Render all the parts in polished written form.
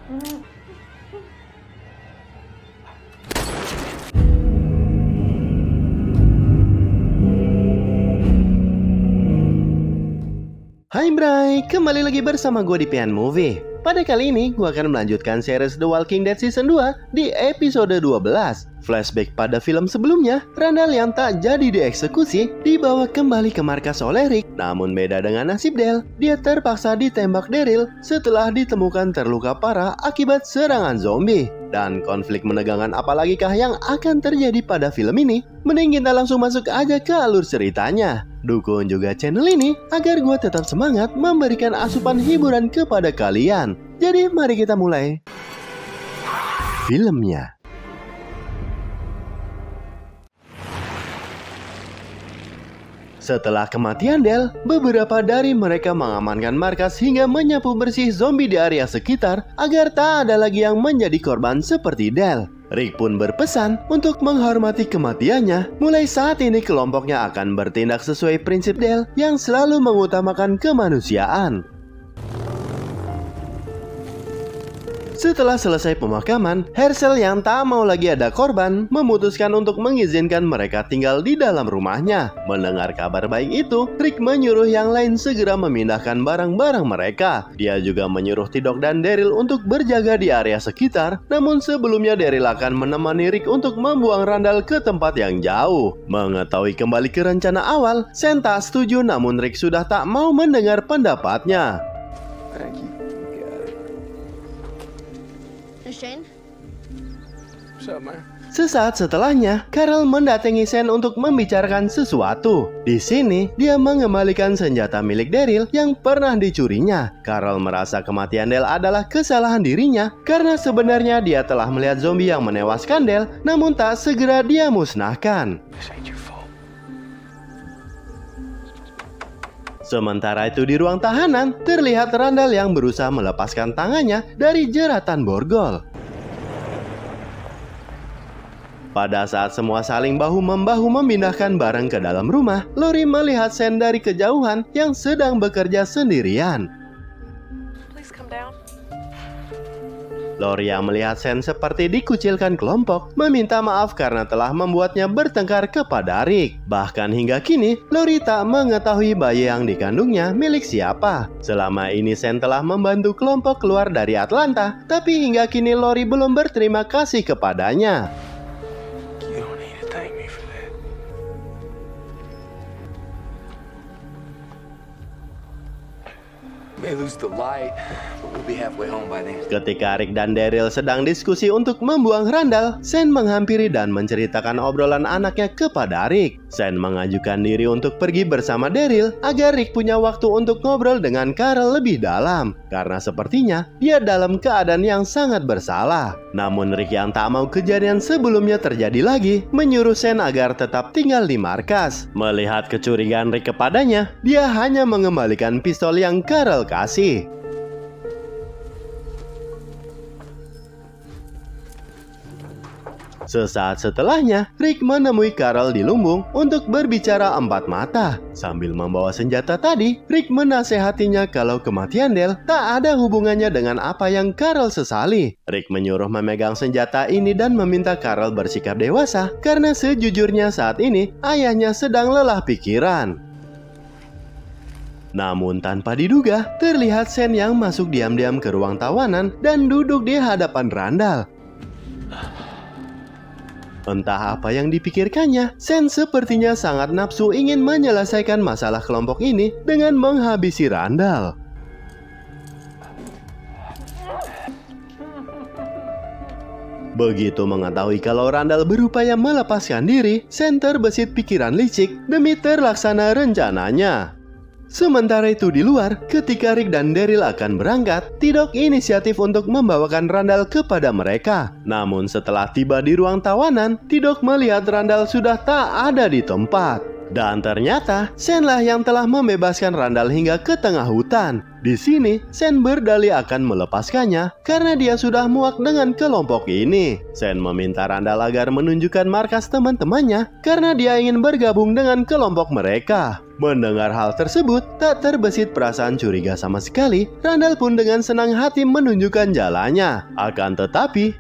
Hai Bray, kembali lagi bersama gue di PN Movie. Pada kali ini, gue akan melanjutkan series The Walking Dead Season 2 di episode 12. Flashback pada film sebelumnya, Randall yang tak jadi dieksekusi dibawa kembali ke markas oleh Rick. Namun beda dengan nasib Del, dia terpaksa ditembak Daryl setelah ditemukan terluka parah akibat serangan zombie. Dan konflik menegangkan apalagikah yang akan terjadi pada film ini? Mending kita langsung masuk aja ke alur ceritanya. Dukung juga channel ini agar gue tetap semangat memberikan asupan hiburan kepada kalian. Jadi mari kita mulai filmnya. Setelah kematian Del, beberapa dari mereka mengamankan markas hingga menyapu bersih zombie di area sekitar agar tak ada lagi yang menjadi korban seperti Del. Rick pun berpesan untuk menghormati kematiannya. Mulai saat ini kelompoknya akan bertindak sesuai prinsip Del yang selalu mengutamakan kemanusiaan. Setelah selesai pemakaman, Herschel yang tak mau lagi ada korban memutuskan untuk mengizinkan mereka tinggal di dalam rumahnya. Mendengar kabar baik itu, Rick menyuruh yang lain segera memindahkan barang-barang mereka. Dia juga menyuruh T-Dog dan Daryl untuk berjaga di area sekitar. Namun sebelumnya Daryl akan menemani Rick untuk membuang Randall ke tempat yang jauh. Mengetahui kembali ke rencana awal, Shane tak setuju namun Rick sudah tak mau mendengar pendapatnya. Shane? Sesaat setelahnya, Carl mendatangi Shane untuk membicarakan sesuatu. Di sini, dia mengembalikan senjata milik Daryl yang pernah dicurinya. Carl merasa kematian Del adalah kesalahan dirinya karena sebenarnya dia telah melihat zombie yang menewaskan Del, namun tak segera dia musnahkan. Sementara itu di ruang tahanan, terlihat Randall yang berusaha melepaskan tangannya dari jeratan borgol. Pada saat semua saling bahu-membahu memindahkan barang ke dalam rumah, Lori melihat Shane dari kejauhan yang sedang bekerja sendirian. Lori yang melihat Shane seperti dikucilkan kelompok, meminta maaf karena telah membuatnya bertengkar kepada Rick. Bahkan hingga kini, Lori tak mengetahui bayi yang dikandungnya milik siapa. Selama ini Shane telah membantu kelompok keluar dari Atlanta, tapi hingga kini Lori belum berterima kasih kepadanya. Ketika Rick dan Daryl sedang diskusi untuk membuang Randall, Shane menghampiri dan menceritakan obrolan anaknya kepada Rick. Shane mengajukan diri untuk pergi bersama Daryl agar Rick punya waktu untuk ngobrol dengan Carl lebih dalam, karena sepertinya dia dalam keadaan yang sangat bersalah. Namun Rick yang tak mau kejadian sebelumnya terjadi lagi, menyuruh Shane agar tetap tinggal di markas. Melihat kecurigaan Rick kepadanya, dia hanya mengembalikan pistol yang Carl kasih. Sesaat setelahnya, Rick menemui Carl di lumbung untuk berbicara empat mata. Sambil membawa senjata tadi, Rick menasehatinya kalau kematian Del tak ada hubungannya dengan apa yang Carl sesali. Rick menyuruh memegang senjata ini dan meminta Carl bersikap dewasa karena sejujurnya saat ini ayahnya sedang lelah pikiran. Namun tanpa diduga, terlihat Shane yang masuk diam-diam ke ruang tawanan dan duduk di hadapan Randall. Entah apa yang dipikirkannya, Shane sepertinya sangat nafsu ingin menyelesaikan masalah kelompok ini dengan menghabisi Randall. Begitu mengetahui kalau Randall berupaya melepaskan diri, Shane terbesit pikiran licik demi terlaksana rencananya. Sementara itu di luar, ketika Rick dan Daryl akan berangkat, T-Dog inisiatif untuk membawakan Randall kepada mereka. Namun setelah tiba di ruang tawanan, T-Dog melihat Randall sudah tak ada di tempat. Dan ternyata, Shane lah yang telah membebaskan Randall hingga ke tengah hutan. Di sini, Sen berdalih akan melepaskannya karena dia sudah muak dengan kelompok ini. Sen meminta Randall agar menunjukkan markas teman-temannya karena dia ingin bergabung dengan kelompok mereka. Mendengar hal tersebut, tak terbesit perasaan curiga sama sekali. Randall pun dengan senang hati menunjukkan jalannya. Akan tetapi,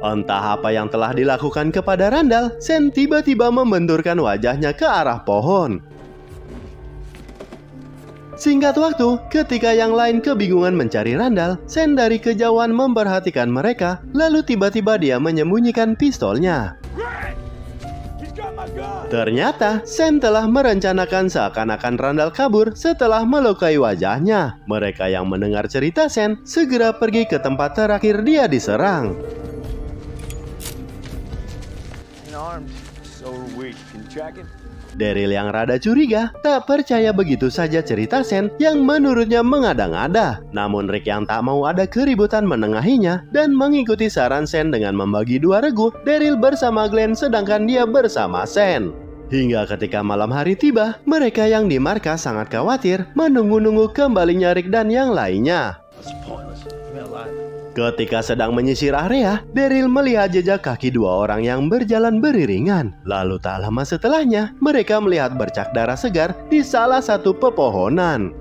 entah apa yang telah dilakukan kepada Randall, Sen tiba-tiba membenturkan wajahnya ke arah pohon. Singkat waktu, ketika yang lain kebingungan mencari Randall, Sen dari kejauhan memperhatikan mereka, lalu tiba-tiba dia menyembunyikan pistolnya. Ternyata, Sen telah merencanakan seakan-akan Randall kabur setelah melukai wajahnya. Mereka yang mendengar cerita Sen segera pergi ke tempat terakhir dia diserang. Daryl yang rada curiga, tak percaya begitu saja cerita Sen yang menurutnya mengada-ngada. Namun Rick yang tak mau ada keributan menengahinya dan mengikuti saran Sen dengan membagi dua regu, Daryl bersama Glenn sedangkan dia bersama Sen. Hingga ketika malam hari tiba, mereka yang di markas sangat khawatir menunggu-nunggu kembalinya Rick dan yang lainnya. Ketika sedang menyisir area, Daryl melihat jejak kaki dua orang yang berjalan beriringan. Lalu tak lama setelahnya, mereka melihat bercak darah segar di salah satu pepohonan.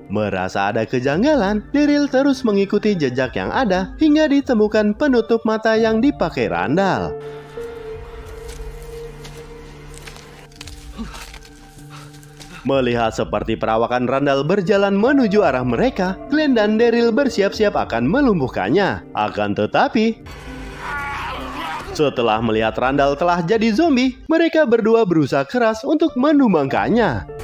Merasa ada kejanggalan, Daryl terus mengikuti jejak yang ada hingga ditemukan penutup mata yang dipakai Randall. Melihat seperti perawakan Randall berjalan menuju arah mereka, Glenn dan Daryl bersiap-siap akan melumpuhkannya. Akan tetapi, setelah melihat Randall telah jadi zombie, mereka berdua berusaha keras untuk menumbangkannya.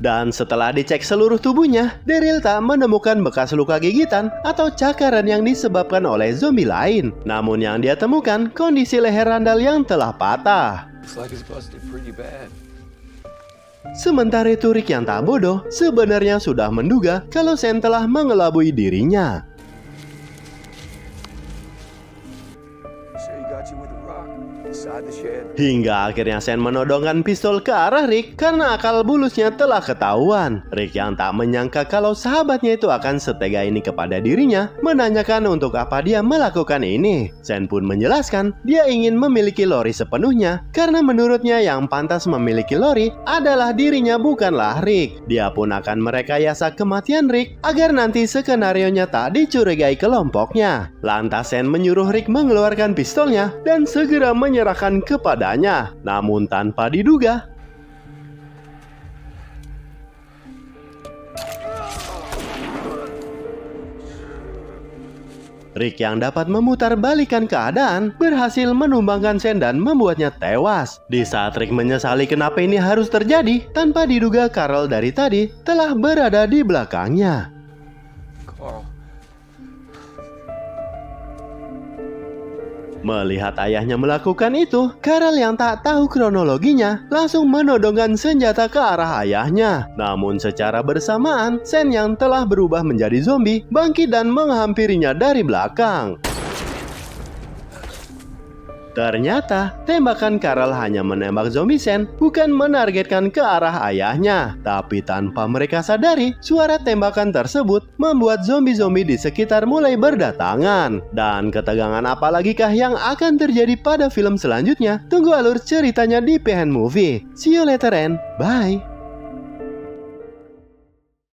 Dan setelah dicek seluruh tubuhnya, Daryl tak menemukan bekas luka gigitan atau cakaran yang disebabkan oleh zombie lain. Namun yang dia temukan kondisi leher Randall yang telah patah. Sementara itu Rick yang tak bodoh sebenarnya sudah menduga kalau Sen telah mengelabui dirinya. Hingga akhirnya Sen menodongkan pistol ke arah Rick karena akal bulusnya telah ketahuan. Rick yang tak menyangka kalau sahabatnya itu akan setega ini kepada dirinya menanyakan untuk apa dia melakukan ini. Sen pun menjelaskan dia ingin memiliki Lori sepenuhnya karena menurutnya yang pantas memiliki Lori adalah dirinya bukanlah Rick. Dia pun akan merekayasa kematian Rick agar nanti skenarionya tak dicurigai kelompoknya. Lantas Sen menyuruh Rick mengeluarkan pistolnya dan segera menyerahkan kepadanya. Namun tanpa diduga, Rick yang dapat memutar balikan keadaan berhasil menumbangkan Sen dan membuatnya tewas. Di saat Rick menyesali kenapa ini harus terjadi, tanpa diduga Carl dari tadi telah berada di belakangnya. Melihat ayahnya melakukan itu, Carl yang tak tahu kronologinya langsung menodongkan senjata ke arah ayahnya. Namun secara bersamaan, Sen yang telah berubah menjadi zombie bangkit dan menghampirinya dari belakang. Ternyata, tembakan Carl hanya menembak zombie Sen, bukan menargetkan ke arah ayahnya. Tapi tanpa mereka sadari, suara tembakan tersebut membuat zombie-zombie di sekitar mulai berdatangan. Dan ketegangan apalagikah yang akan terjadi pada film selanjutnya? Tunggu alur ceritanya di PN Movie. See you later and bye!